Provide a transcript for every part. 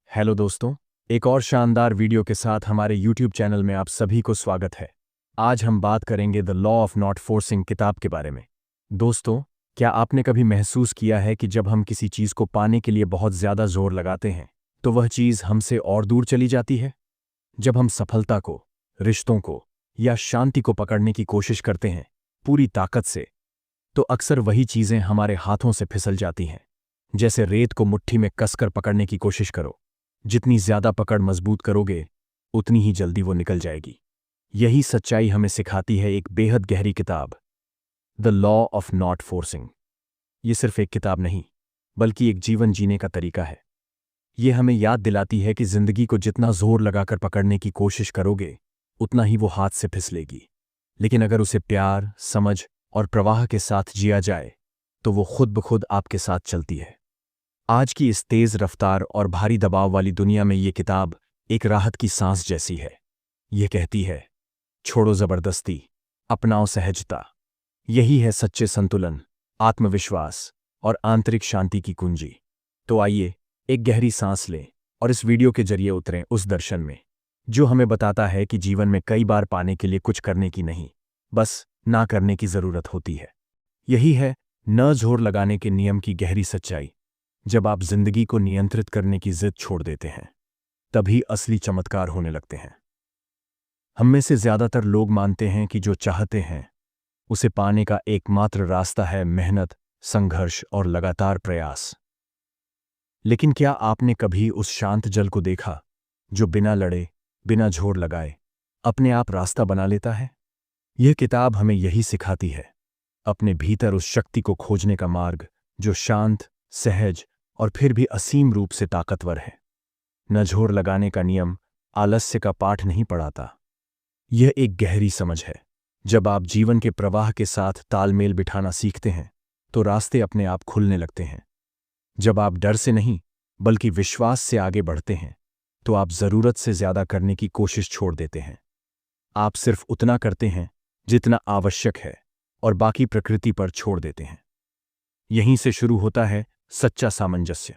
Hello दोस्तों, एक और शानदार वीडियो के साथ हमारे YouTube चैनल में आप सभी को स्वागत है। आज हम बात करेंगे the law of not forcing किताब के बारे में। दोस्तों, क्या आपने कभी महसूस किया है कि जब हम किसी चीज़ को पाने के लिए बहुत ज़्यादा जोर लगाते हैं तो वह चीज़ हमसे और दूर चली जाती है? जब हम सफलता को, रिश्तों को या शांति को पकड़ने की कोशिश करते हैं पूरी ताकत से, तो अक्सर वही चीज़ें हमारे हाथों से फिसल जाती हैं। जैसे रेत को मुट्ठी में कसकर पकड़ने की कोशिश करो, जितनी ज्यादा पकड़ मजबूत करोगे उतनी ही जल्दी वो निकल जाएगी। यही सच्चाई हमें सिखाती है एक बेहद गहरी किताब, the law of not forcing. ये सिर्फ एक किताब नहीं, बल्कि एक जीवन जीने का तरीका है। ये हमें याद दिलाती है कि जिंदगी को जितना जोर लगाकर पकड़ने की कोशिश करोगे उतना ही वो हाथ से फिसलेगी, लेकिन अगर उसे प्यार, समझ और प्रवाह के साथ जिया जाए तो वो खुद ब खुद आपके साथ चलती है। आज की इस तेज रफ्तार और भारी दबाव वाली दुनिया में ये किताब एक राहत की सांस जैसी है। ये कहती है, छोड़ो जबरदस्ती, अपनाओ सहजता। यही है सच्चे संतुलन, आत्मविश्वास और आंतरिक शांति की कुंजी। तो आइए एक गहरी सांस लें और इस वीडियो के जरिए उतरें उस दर्शन में जो हमें बताता है कि जीवन में कई बार पाने के लिए कुछ करने की नहीं, बस ना करने की जरूरत होती है। यही है न जोर लगाने के नियम की गहरी सच्चाई। जब आप जिंदगी को नियंत्रित करने की जिद छोड़ देते हैं तभी असली चमत्कार होने लगते हैं। हम में से ज्यादातर लोग मानते हैं कि जो चाहते हैं उसे पाने का एकमात्र रास्ता है मेहनत, संघर्ष और लगातार प्रयास। लेकिन क्या आपने कभी उस शांत जल को देखा जो बिना लड़े, बिना जोर लगाए अपने आप रास्ता बना लेता है? यह किताब हमें यही सिखाती है, अपने भीतर उस शक्ति को खोजने का मार्ग जो शांत, सहज और फिर भी असीम रूप से ताकतवर है। न जोर लगाने का नियम आलस्य का पाठ नहीं पढ़ाता। यह एक गहरी समझ है। जब आप जीवन के प्रवाह के साथ तालमेल बिठाना सीखते हैं तो रास्ते अपने आप खुलने लगते हैं। जब आप डर से नहीं बल्कि विश्वास से आगे बढ़ते हैं तो आप जरूरत से ज्यादा करने की कोशिश छोड़ देते हैं। आप सिर्फ उतना करते हैं जितना आवश्यक है और बाकी प्रकृति पर छोड़ देते हैं। यहीं से शुरू होता है सच्चा सामंजस्य।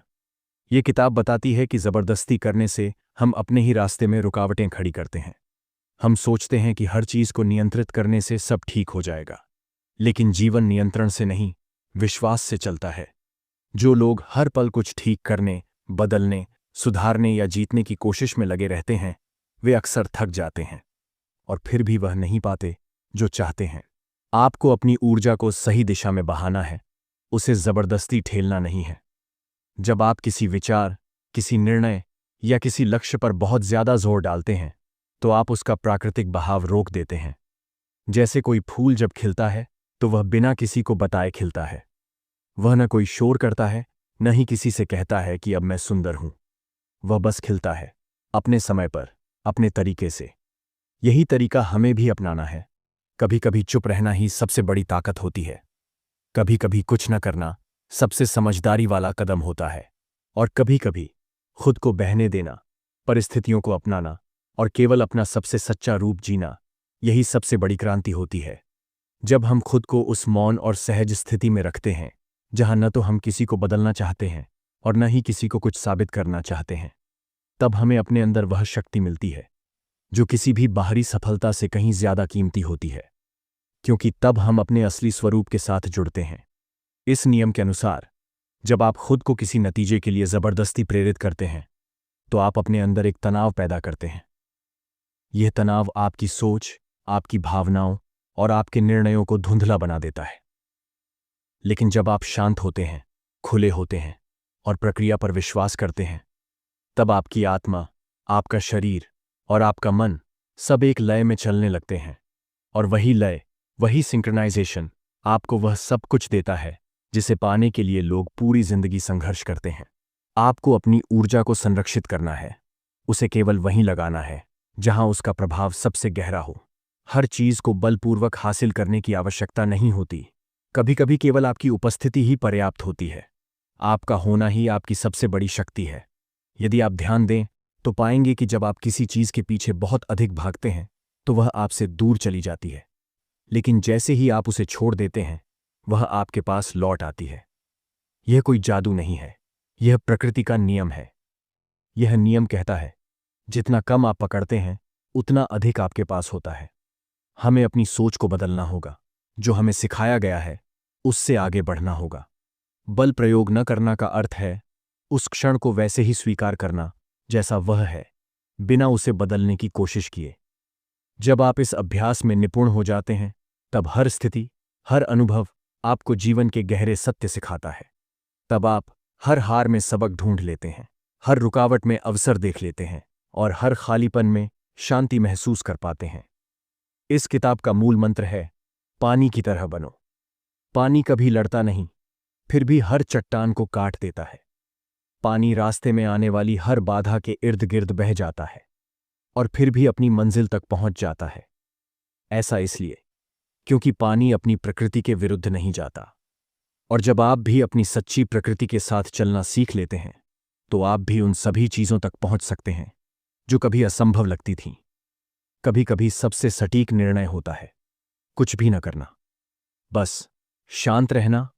ये किताब बताती है कि जबरदस्ती करने से हम अपने ही रास्ते में रुकावटें खड़ी करते हैं। हम सोचते हैं कि हर चीज को नियंत्रित करने से सब ठीक हो जाएगा, लेकिन जीवन नियंत्रण से नहीं, विश्वास से चलता है। जो लोग हर पल कुछ ठीक करने, बदलने, सुधारने या जीतने की कोशिश में लगे रहते हैं वे अक्सर थक जाते हैं और फिर भी वह नहीं पाते जो चाहते हैं। आपको अपनी ऊर्जा को सही दिशा में बहाना है, उसे जबरदस्ती ठेलना नहीं है। जब आप किसी विचार, किसी निर्णय या किसी लक्ष्य पर बहुत ज्यादा जोर डालते हैं तो आप उसका प्राकृतिक बहाव रोक देते हैं। जैसे कोई फूल जब खिलता है तो वह बिना किसी को बताए खिलता है। वह न कोई शोर करता है, न ही किसी से कहता है कि अब मैं सुंदर हूं। वह बस खिलता है, अपने समय पर, अपने तरीके से। यही तरीका हमें भी अपनाना है। कभी कभी चुप रहना ही सबसे बड़ी ताकत होती है। कभी कभी कुछ न करना सबसे समझदारी वाला कदम होता है। और कभी कभी खुद को बहने देना, परिस्थितियों को अपनाना और केवल अपना सबसे सच्चा रूप जीना, यही सबसे बड़ी क्रांति होती है। जब हम खुद को उस मौन और सहज स्थिति में रखते हैं जहां न तो हम किसी को बदलना चाहते हैं और न ही किसी को कुछ साबित करना चाहते हैं, तब हमें अपने अंदर वह शक्ति मिलती है जो किसी भी बाहरी सफलता से कहीं ज्यादा कीमती होती है, क्योंकि तब हम अपने असली स्वरूप के साथ जुड़ते हैं। इस नियम के अनुसार जब आप खुद को किसी नतीजे के लिए जबरदस्ती प्रेरित करते हैं तो आप अपने अंदर एक तनाव पैदा करते हैं। यह तनाव आपकी सोच, आपकी भावनाओं और आपके निर्णयों को धुंधला बना देता है। लेकिन जब आप शांत होते हैं, खुले होते हैं और प्रक्रिया पर विश्वास करते हैं, तब आपकी आत्मा, आपका शरीर और आपका मन सब एक लय में चलने लगते हैं। और वही लय, वही सिंक्रोनाइजेशन आपको वह सब कुछ देता है जिसे पाने के लिए लोग पूरी जिंदगी संघर्ष करते हैं। आपको अपनी ऊर्जा को संरक्षित करना है, उसे केवल वहीं लगाना है जहां उसका प्रभाव सबसे गहरा हो। हर चीज को बलपूर्वक हासिल करने की आवश्यकता नहीं होती। कभी कभी केवल आपकी उपस्थिति ही पर्याप्त होती है। आपका होना ही आपकी सबसे बड़ी शक्ति है। यदि आप ध्यान दें तो पाएंगे कि जब आप किसी चीज के पीछे बहुत अधिक भागते हैं तो वह आपसे दूर चली जाती है, लेकिन जैसे ही आप उसे छोड़ देते हैं वह आपके पास लौट आती है। यह कोई जादू नहीं है, यह प्रकृति का नियम है। यह नियम कहता है, जितना कम आप पकड़ते हैं उतना अधिक आपके पास होता है। हमें अपनी सोच को बदलना होगा। जो हमें सिखाया गया है उससे आगे बढ़ना होगा। बल प्रयोग न करना का अर्थ है उस क्षण को वैसे ही स्वीकार करना जैसा वह है, बिना उसे बदलने की कोशिश किए। जब आप इस अभ्यास में निपुण हो जाते हैं, तब हर स्थिति, हर अनुभव आपको जीवन के गहरे सत्य सिखाता है। तब आप हर हार में सबक ढूंढ लेते हैं, हर रुकावट में अवसर देख लेते हैं और हर खालीपन में शांति महसूस कर पाते हैं। इस किताब का मूल मंत्र है, पानी की तरह बनो। पानी कभी लड़ता नहीं, फिर भी हर चट्टान को काट देता है। पानी रास्ते में आने वाली हर बाधा के इर्द गिर्द बह जाता है और फिर भी अपनी मंजिल तक पहुंच जाता है। ऐसा इसलिए क्योंकि पानी अपनी प्रकृति के विरुद्ध नहीं जाता। और जब आप भी अपनी सच्ची प्रकृति के साथ चलना सीख लेते हैं, तो आप भी उन सभी चीजों तक पहुंच सकते हैं जो कभी असंभव लगती थीं। कभी कभी सबसे सटीक निर्णय होता है कुछ भी न करना, बस शांत रहना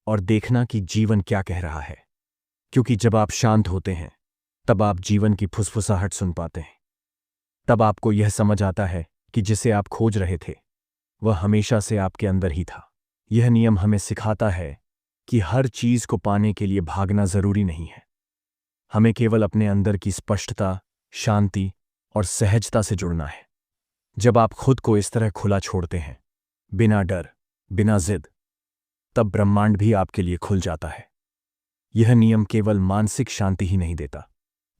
और देखना कि जीवन क्या कह रहा है। क्योंकि जब आप शांत होते हैं, तब आप जीवन की फुसफुसाहट सुन पाते हैं। तब आपको यह समझ आता है कि जिसे आप खोज रहे थे वह हमेशा से आपके अंदर ही था। यह नियम हमें सिखाता है कि हर चीज को पाने के लिए भागना जरूरी नहीं है। हमें केवल अपने अंदर की स्पष्टता, शांति और सहजता से जुड़ना है। जब आप खुद को इस तरह खुला छोड़ते हैं, बिना डर, बिना जिद, तब ब्रह्मांड भी आपके लिए खुल जाता है। यह नियम केवल मानसिक शांति ही नहीं देता,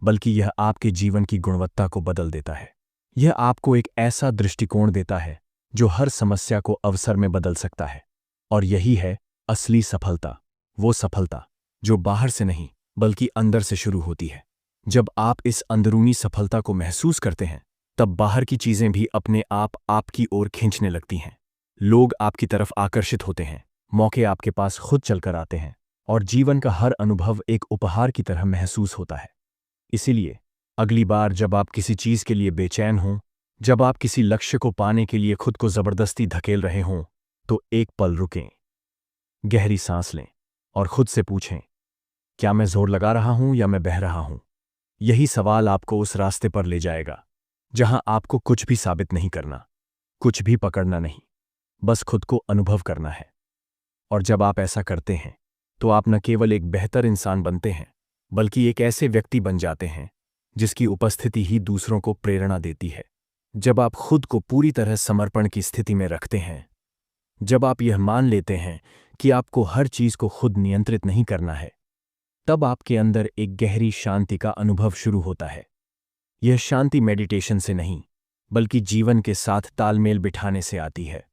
बल्कि यह आपके जीवन की गुणवत्ता को बदल देता है। यह आपको एक ऐसा दृष्टिकोण देता है जो हर समस्या को अवसर में बदल सकता है। और यही है असली सफलता, वो सफलता जो बाहर से नहीं बल्कि अंदर से शुरू होती है। जब आप इस अंदरूनी सफलता को महसूस करते हैं, तब बाहर की चीजें भी अपने आप आपकी ओर खींचने लगती हैं। लोग आपकी तरफ आकर्षित होते हैं, मौके आपके पास खुद चलकर आते हैं और जीवन का हर अनुभव एक उपहार की तरह महसूस होता है। इसीलिए अगली बार जब आप किसी चीज के लिए बेचैन हों, जब आप किसी लक्ष्य को पाने के लिए खुद को जबरदस्ती धकेल रहे हों, तो एक पल रुकें, गहरी सांस लें और खुद से पूछें, क्या मैं जोर लगा रहा हूं या मैं बह रहा हूं? यही सवाल आपको उस रास्ते पर ले जाएगा जहां आपको कुछ भी साबित नहीं करना, कुछ भी पकड़ना नहीं, बस खुद को अनुभव करना है। और जब आप ऐसा करते हैं, तो आप न केवल एक बेहतर इंसान बनते हैं, बल्कि एक ऐसे व्यक्ति बन जाते हैं जिसकी उपस्थिति ही दूसरों को प्रेरणा देती है। जब आप खुद को पूरी तरह समर्पण की स्थिति में रखते हैं, जब आप यह मान लेते हैं कि आपको हर चीज को खुद नियंत्रित नहीं करना है, तब आपके अंदर एक गहरी शांति का अनुभव शुरू होता है। यह शांति मेडिटेशन से नहीं, बल्कि जीवन के साथ तालमेल बिठाने से आती है।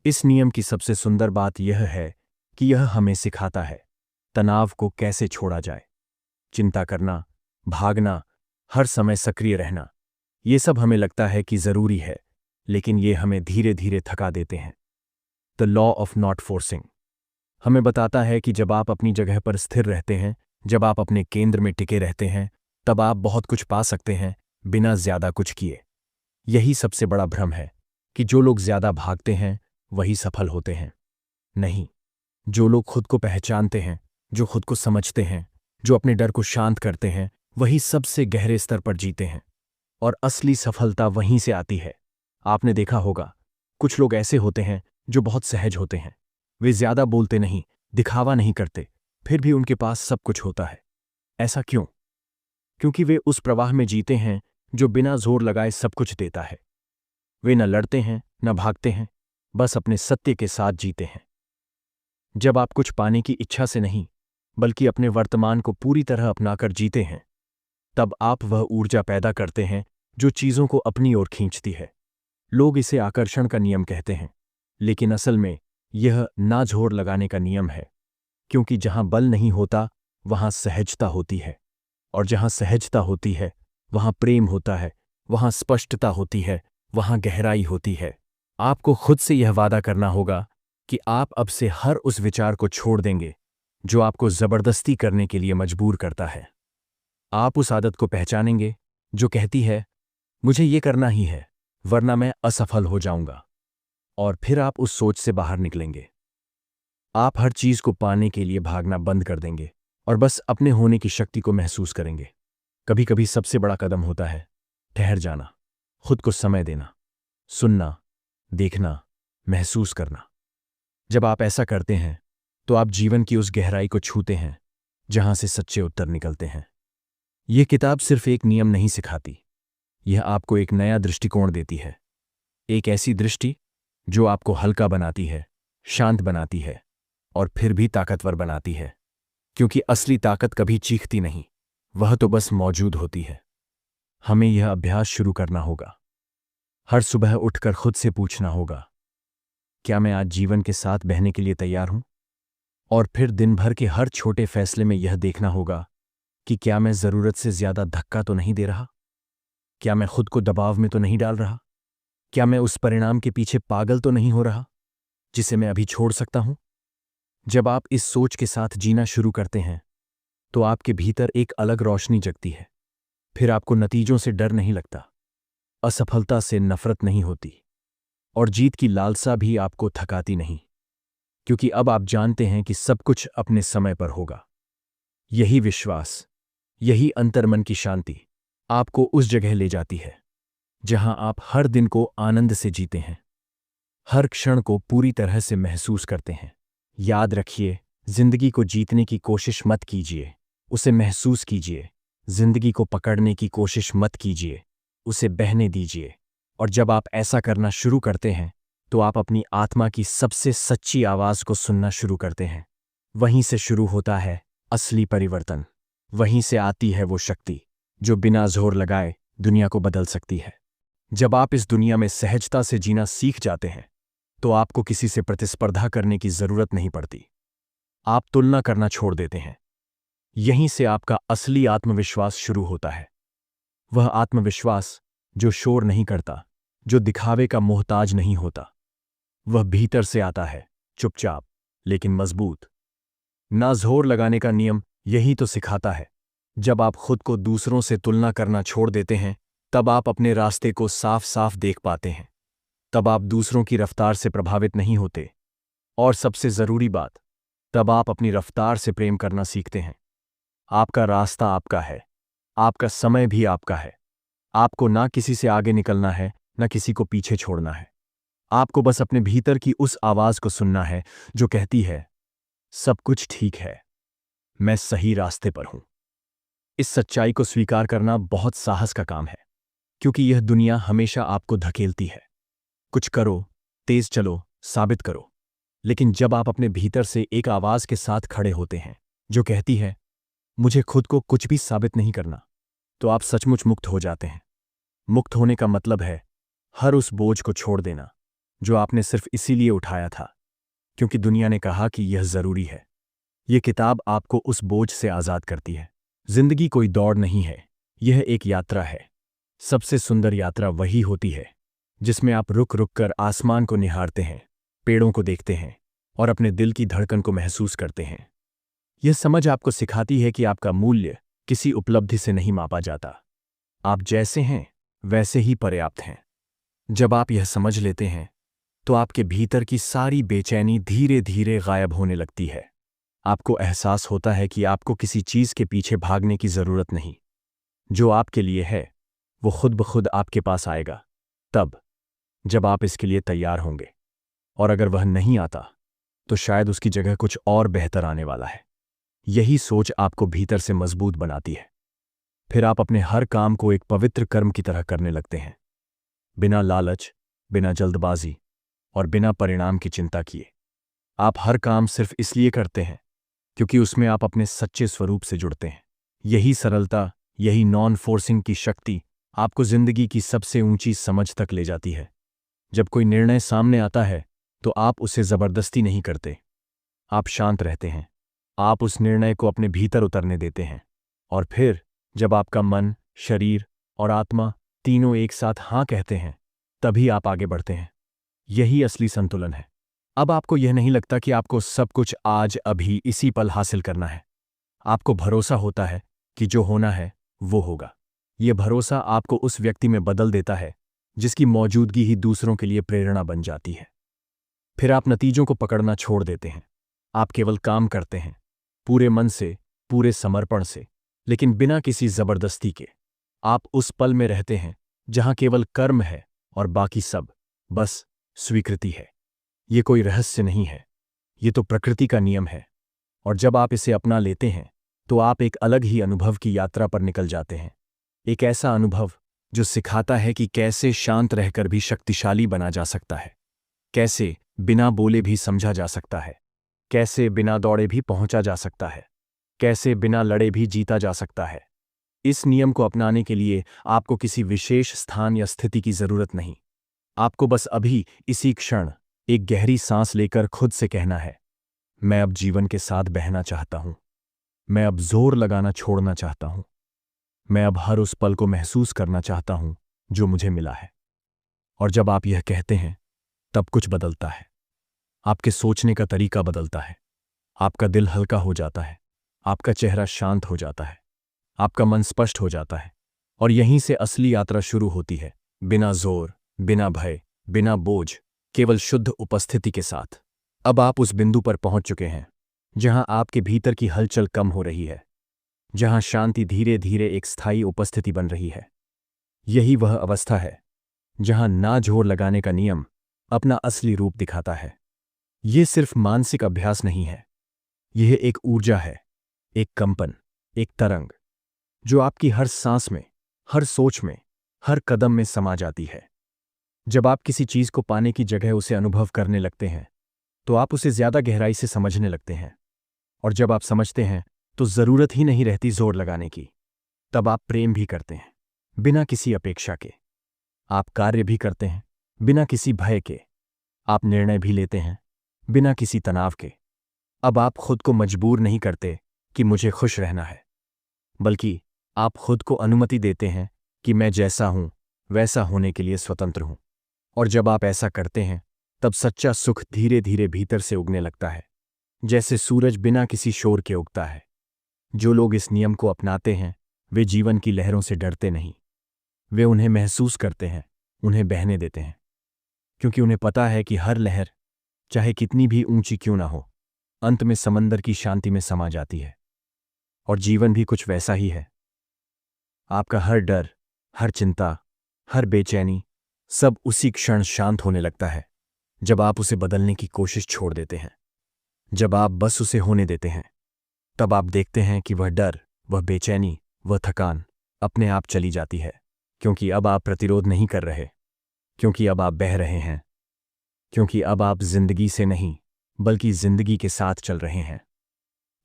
इस नियम की सबसे सुंदर बात यह है कि यह हमें सिखाता है तनाव को कैसे छोड़ा जाए। चिंता करना, भागना, हर समय सक्रिय रहना, ये सब हमें लगता है कि जरूरी है, लेकिन ये हमें धीरे धीरे थका देते हैं। The law of not forcing हमें बताता है कि जब आप अपनी जगह पर स्थिर रहते हैं, जब आप अपने केंद्र में टिके रहते हैं, तब आप बहुत कुछ पा सकते हैं बिना ज्यादा कुछ किए। यही सबसे बड़ा भ्रम है कि जो लोग ज्यादा भागते हैं वही सफल होते हैं। नहीं, जो लोग खुद को पहचानते हैं, जो खुद को समझते हैं, जो अपने डर को शांत करते हैं, वही सबसे गहरे स्तर पर जीते हैं। और असली सफलता वहीं से आती है। आपने देखा होगा, कुछ लोग ऐसे होते हैं जो बहुत सहज होते हैं। वे ज्यादा बोलते नहीं, दिखावा नहीं करते, फिर भी उनके पास सब कुछ होता है। ऐसा क्यों? क्योंकि वे उस प्रवाह में जीते हैं जो बिना जोर लगाए सब कुछ देता है। वे न लड़ते हैं, न भागते हैं, बस अपने सत्य के साथ जीते हैं। जब आप कुछ पाने की इच्छा से नहीं, बल्कि अपने वर्तमान को पूरी तरह अपनाकर जीते हैं, तब आप वह ऊर्जा पैदा करते हैं जो चीजों को अपनी ओर खींचती है। लोग इसे आकर्षण का नियम कहते हैं, लेकिन असल में यह ना जोर लगाने का नियम है। क्योंकि जहां बल नहीं होता, वहां सहजता होती है, और जहां सहजता होती है, वहां प्रेम होता है, वहां स्पष्टता होती है, वहां गहराई होती है। आपको खुद से यह वादा करना होगा कि आप अब से हर उस विचार को छोड़ देंगे जो आपको जबरदस्ती करने के लिए मजबूर करता है। आप उस आदत को पहचानेंगे जो कहती है, मुझे ये करना ही है, वरना मैं असफल हो जाऊंगा। और फिर आप उस सोच से बाहर निकलेंगे। आप हर चीज को पाने के लिए भागना बंद कर देंगे और बस अपने होने की शक्ति को महसूस करेंगे। कभी कभी सबसे बड़ा कदम होता है ठहर जाना, खुद को समय देना, सुनना, देखना, महसूस करना। जब आप ऐसा करते हैं तो आप जीवन की उस गहराई को छूते हैं जहां से सच्चे उत्तर निकलते हैं। यह किताब सिर्फ एक नियम नहीं सिखाती, यह आपको एक नया दृष्टिकोण देती है। एक ऐसी दृष्टि जो आपको हल्का बनाती है, शांत बनाती है और फिर भी ताकतवर बनाती है। क्योंकि असली ताकत कभी चीखती नहीं, वह तो बस मौजूद होती है। हमें यह अभ्यास शुरू करना होगा। हर सुबह उठकर खुद से पूछना होगा, क्या मैं आज जीवन के साथ बहने के लिए तैयार हूं? और फिर दिन भर के हर छोटे फैसले में यह देखना होगा कि क्या मैं जरूरत से ज्यादा धक्का तो नहीं दे रहा? क्या मैं खुद को दबाव में तो नहीं डाल रहा? क्या मैं उस परिणाम के पीछे पागल तो नहीं हो रहा जिसे मैं अभी छोड़ सकता हूं? जब आप इस सोच के साथ जीना शुरू करते हैं तो आपके भीतर एक अलग रोशनी जगती है। फिर आपको नतीजों से डर नहीं लगता, असफलता से नफरत नहीं होती और जीत की लालसा भी आपको थकाती नहीं, क्योंकि अब आप जानते हैं कि सब कुछ अपने समय पर होगा। यही विश्वास, यही अंतर्मन की शांति आपको उस जगह ले जाती है जहां आप हर दिन को आनंद से जीते हैं, हर क्षण को पूरी तरह से महसूस करते हैं। याद रखिए, जिंदगी को जीतने की कोशिश मत कीजिए, उसे महसूस कीजिए। जिंदगी को पकड़ने की कोशिश मत कीजिए, उसे बहने दीजिए। और जब आप ऐसा करना शुरू करते हैं तो आप अपनी आत्मा की सबसे सच्ची आवाज को सुनना शुरू करते हैं। वहीं से शुरू होता है असली परिवर्तन। वहीं से आती है वो शक्ति जो बिना जोर लगाए दुनिया को बदल सकती है। जब आप इस दुनिया में सहजता से जीना सीख जाते हैं तो आपको किसी से प्रतिस्पर्धा करने की जरूरत नहीं पड़ती। आप तुलना करना छोड़ देते हैं। यहीं से आपका असली आत्मविश्वास शुरू होता है। वह आत्मविश्वास जो शोर नहीं करता, जो दिखावे का मोहताज नहीं होता। वह भीतर से आता है, चुपचाप लेकिन मजबूत। ना जोर लगाने का नियम यही तो सिखाता है। जब आप खुद को दूसरों से तुलना करना छोड़ देते हैं तब आप अपने रास्ते को साफ साफ देख पाते हैं। तब आप दूसरों की रफ्तार से प्रभावित नहीं होते और सबसे जरूरी बात, तब आप अपनी रफ्तार से प्रेम करना सीखते हैं। आपका रास्ता आपका है, आपका समय भी आपका है। आपको ना किसी से आगे निकलना है, ना किसी को पीछे छोड़ना है। आपको बस अपने भीतर की उस आवाज को सुनना है जो कहती है, सब कुछ ठीक है, मैं सही रास्ते पर हूं। इस सच्चाई को स्वीकार करना बहुत साहस का काम है, क्योंकि यह दुनिया हमेशा आपको धकेलती है। कुछ करो, तेज चलो, साबित करो। लेकिन जब आप अपने भीतर से एक आवाज के साथ खड़े होते हैं जो कहती है, मुझे खुद को कुछ भी साबित नहीं करना, तो आप सचमुच मुक्त हो जाते हैं। मुक्त होने का मतलब है हर उस बोझ को छोड़ देना जो आपने सिर्फ इसीलिए उठाया था क्योंकि दुनिया ने कहा कि यह जरूरी है। यह किताब आपको उस बोझ से आजाद करती है। जिंदगी कोई दौड़ नहीं है, यह एक यात्रा है। सबसे सुंदर यात्रा वही होती है जिसमें आप रुक रुक कर आसमान को निहारते हैं, पेड़ों को देखते हैं और अपने दिल की धड़कन को महसूस करते हैं। यह समझ आपको सिखाती है कि आपका मूल्य किसी उपलब्धि से नहीं मापा जाता। आप जैसे हैं वैसे ही पर्याप्त हैं। जब आप यह समझ लेते हैं तो आपके भीतर की सारी बेचैनी धीरे धीरे गायब होने लगती है। आपको एहसास होता है कि आपको किसी चीज के पीछे भागने की जरूरत नहीं। जो आपके लिए है वो खुद ब खुद आपके पास आएगा, तब जब आप इसके लिए तैयार होंगे। और अगर वह नहीं आता तो शायद उसकी जगह कुछ और बेहतर आने वाला है। यही सोच आपको भीतर से मजबूत बनाती है। फिर आप अपने हर काम को एक पवित्र कर्म की तरह करने लगते हैं, बिना लालच, बिना जल्दबाजी और बिना परिणाम की चिंता किए। आप हर काम सिर्फ इसलिए करते हैं क्योंकि उसमें आप अपने सच्चे स्वरूप से जुड़ते हैं। यही सरलता, यही नॉन फोर्सिंग की शक्ति आपको जिंदगी की सबसे ऊंची समझ तक ले जाती है। जब कोई निर्णय सामने आता है तो आप उसे जबरदस्ती नहीं करते। आप शांत रहते हैं। आप उस निर्णय को अपने भीतर उतरने देते हैं। और फिर जब आपका मन, शरीर और आत्मा तीनों एक साथ हाँ कहते हैं, तभी आप आगे बढ़ते हैं। यही असली संतुलन है। अब आपको यह नहीं लगता कि आपको सब कुछ आज अभी इसी पल हासिल करना है। आपको भरोसा होता है कि जो होना है वो होगा। यह भरोसा आपको उस व्यक्ति में बदल देता है जिसकी मौजूदगी ही दूसरों के लिए प्रेरणा बन जाती है। फिर आप नतीजों को पकड़ना छोड़ देते हैं। आप केवल काम करते हैं, पूरे मन से, पूरे समर्पण से। लेकिन बिना किसी जबरदस्ती के। आप उस पल में रहते हैं जहां केवल कर्म है और बाकी सब बस स्वीकृति है। ये कोई रहस्य नहीं है, ये तो प्रकृति का नियम है। और जब आप इसे अपना लेते हैं तो आप एक अलग ही अनुभव की यात्रा पर निकल जाते हैं। एक ऐसा अनुभव जो सिखाता है कि कैसे शांत रहकर भी शक्तिशाली बना जा सकता है, कैसे बिना बोले भी समझा जा सकता है, कैसे बिना दौड़े भी पहुंचा जा सकता है, कैसे बिना लड़े भी जीता जा सकता है। इस नियम को अपनाने के लिए आपको किसी विशेष स्थान या स्थिति की जरूरत नहीं। आपको बस अभी इसी क्षण एक गहरी सांस लेकर खुद से कहना है, मैं अब जीवन के साथ बहना चाहता हूं। मैं अब जोर लगाना छोड़ना चाहता हूं। मैं अब हर उस पल को महसूस करना चाहता हूं जो मुझे मिला है। और जब आप यह कहते हैं तब कुछ बदलता है। आपके सोचने का तरीका बदलता है। आपका दिल हल्का हो जाता है। आपका चेहरा शांत हो जाता है। आपका मन स्पष्ट हो जाता है। और यहीं से असली यात्रा शुरू होती है, बिना जोर, बिना भय, बिना बोझ, केवल शुद्ध उपस्थिति के साथ। अब आप उस बिंदु पर पहुंच चुके हैं जहां आपके भीतर की हलचल कम हो रही है, जहां शांति धीरे धीरे एक स्थायी उपस्थिति बन रही है। यही वह अवस्था है जहां ना जोर लगाने का नियम अपना असली रूप दिखाता है। यह सिर्फ मानसिक अभ्यास नहीं है, यह एक ऊर्जा है, एक कंपन, एक तरंग जो आपकी हर सांस में, हर सोच में, हर कदम में समा जाती है। जब आप किसी चीज को पाने की जगह उसे अनुभव करने लगते हैं तो आप उसे ज्यादा गहराई से समझने लगते हैं। और जब आप समझते हैं तो जरूरत ही नहीं रहती जोर लगाने की। तब आप प्रेम भी करते हैं बिना किसी अपेक्षा के। आप कार्य भी करते हैं बिना किसी भय के। आप निर्णय भी लेते हैं बिना किसी तनाव के। अब आप खुद को मजबूर नहीं करते कि मुझे खुश रहना है, बल्कि आप खुद को अनुमति देते हैं कि मैं जैसा हूं वैसा होने के लिए स्वतंत्र हूं। और जब आप ऐसा करते हैं तब सच्चा सुख धीरे धीरे भीतर से उगने लगता है, जैसे सूरज बिना किसी शोर के उगता है। जो लोग इस नियम को अपनाते हैं वे जीवन की लहरों से डरते नहीं। वे उन्हें महसूस करते हैं, उन्हें बहने देते हैं, क्योंकि उन्हें पता है कि हर लहर, चाहे कितनी भी ऊंची क्यों ना हो, अंत में समंदर की शांति में समा जाती है। और जीवन भी कुछ वैसा ही है। आपका हर डर, हर चिंता, हर बेचैनी, सब उसी क्षण शांत होने लगता है जब आप उसे बदलने की कोशिश छोड़ देते हैं। जब आप बस उसे होने देते हैं तब आप देखते हैं कि वह डर, वह बेचैनी, वह थकान अपने आप चली जाती है, क्योंकि अब आप प्रतिरोध नहीं कर रहे, क्योंकि अब आप बह रहे हैं, क्योंकि अब आप जिंदगी से नहीं बल्कि जिंदगी के साथ चल रहे हैं।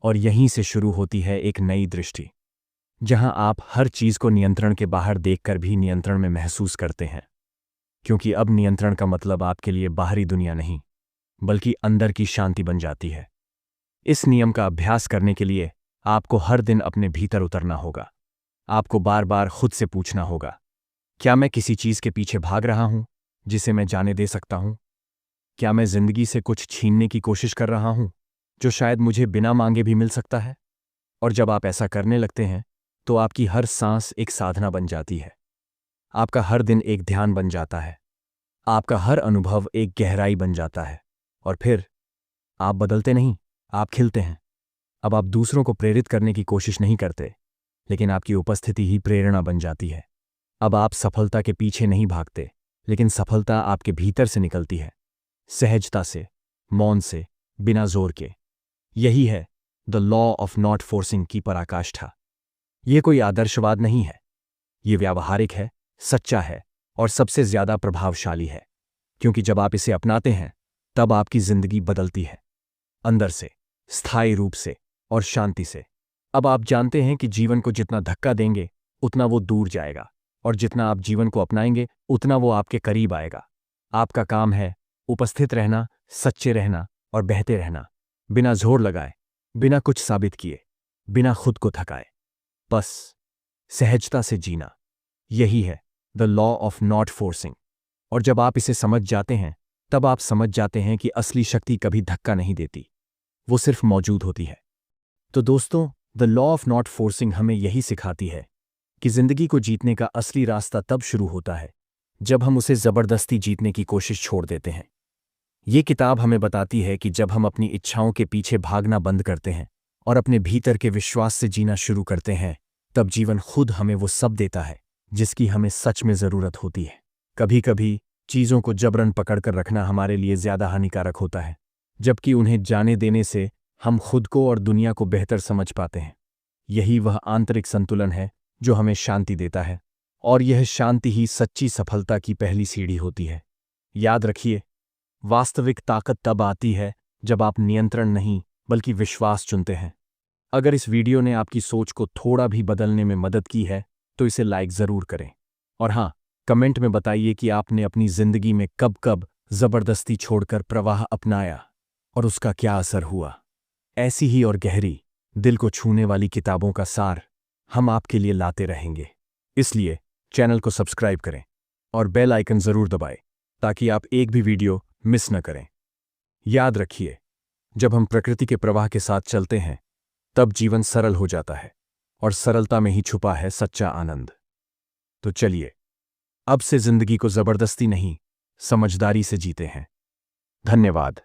और यहीं से शुरू होती है एक नई दृष्टि, जहां आप हर चीज को नियंत्रण के बाहर देखकर भी नियंत्रण में महसूस करते हैं, क्योंकि अब नियंत्रण का मतलब आपके लिए बाहरी दुनिया नहीं बल्कि अंदर की शांति बन जाती है। इस नियम का अभ्यास करने के लिए आपको हर दिन अपने भीतर उतरना होगा। आपको बार बार खुद से पूछना होगा, क्या मैं किसी चीज के पीछे भाग रहा हूं जिसे मैं जाने दे सकता हूं? क्या मैं जिंदगी से कुछ छीनने की कोशिश कर रहा हूं जो शायद मुझे बिना मांगे भी मिल सकता है? और जब आप ऐसा करने लगते हैं तो आपकी हर सांस एक साधना बन जाती है। आपका हर दिन एक ध्यान बन जाता है। आपका हर अनुभव एक गहराई बन जाता है। और फिर आप बदलते नहीं, आप खिलते हैं। अब आप दूसरों को प्रेरित करने की कोशिश नहीं करते, लेकिन आपकी उपस्थिति ही प्रेरणा बन जाती है। अब आप सफलता के पीछे नहीं भागते, लेकिन सफलता आपके भीतर से निकलती है, सहजता से, मौन से, बिना जोर के। यही है the law of not forcing की पराकाष्ठा। यह कोई आदर्शवाद नहीं है, यह व्यावहारिक है, सच्चा है और सबसे ज्यादा प्रभावशाली है, क्योंकि जब आप इसे अपनाते हैं तब आपकी जिंदगी बदलती है, अंदर से, स्थायी रूप से और शांति से। अब आप जानते हैं कि जीवन को जितना धक्का देंगे उतना वो दूर जाएगा, और जितना आप जीवन को अपनाएंगे उतना वो आपके करीब आएगा। आपका काम है उपस्थित रहना, सच्चे रहना और बहते रहना, बिना जोर लगाए, बिना कुछ साबित किए, बिना खुद को थकाए, बस सहजता से जीना। यही है the law of not forcing. और जब आप इसे समझ जाते हैं तब आप समझ जाते हैं कि असली शक्ति कभी धक्का नहीं देती, वो सिर्फ मौजूद होती है। तो दोस्तों, the law of not forcing हमें यही सिखाती है कि जिंदगी को जीतने का असली रास्ता तब शुरू होता है जब हम उसे जबरदस्ती जीतने की कोशिश छोड़ देते हैं। ये किताब हमें बताती है कि जब हम अपनी इच्छाओं के पीछे भागना बंद करते हैं और अपने भीतर के विश्वास से जीना शुरू करते हैं, तब जीवन खुद हमें वो सब देता है जिसकी हमें सच में जरूरत होती है। कभी कभी चीजों को जबरन पकड़कर रखना हमारे लिए ज्यादा हानिकारक होता है, जबकि उन्हें जाने देने से हम खुद को और दुनिया को बेहतर समझ पाते हैं। यही वह आंतरिक संतुलन है जो हमें शांति देता है, और यह शांति ही सच्ची सफलता की पहली सीढ़ी होती है। याद रखिए, वास्तविक ताकत तब आती है जब आप नियंत्रण नहीं बल्कि विश्वास चुनते हैं। अगर इस वीडियो ने आपकी सोच को थोड़ा भी बदलने में मदद की है तो इसे लाइक जरूर करें। और हाँ, कमेंट में बताइए कि आपने अपनी जिंदगी में कब कब जबरदस्ती छोड़कर प्रवाह अपनाया और उसका क्या असर हुआ। ऐसी ही और गहरी, दिल को छूने वाली किताबों का सार हम आपके लिए लाते रहेंगे। इसलिए चैनल को सब्सक्राइब करें और बेल आइकन जरूर दबाएं ताकि आप एक भी वीडियो मिस न करें। याद रखिए, जब हम प्रकृति के प्रवाह के साथ चलते हैं तब जीवन सरल हो जाता है, और सरलता में ही छुपा है सच्चा आनंद। तो चलिए, अब से जिंदगी को जबरदस्ती नहीं, समझदारी से जीते हैं। धन्यवाद।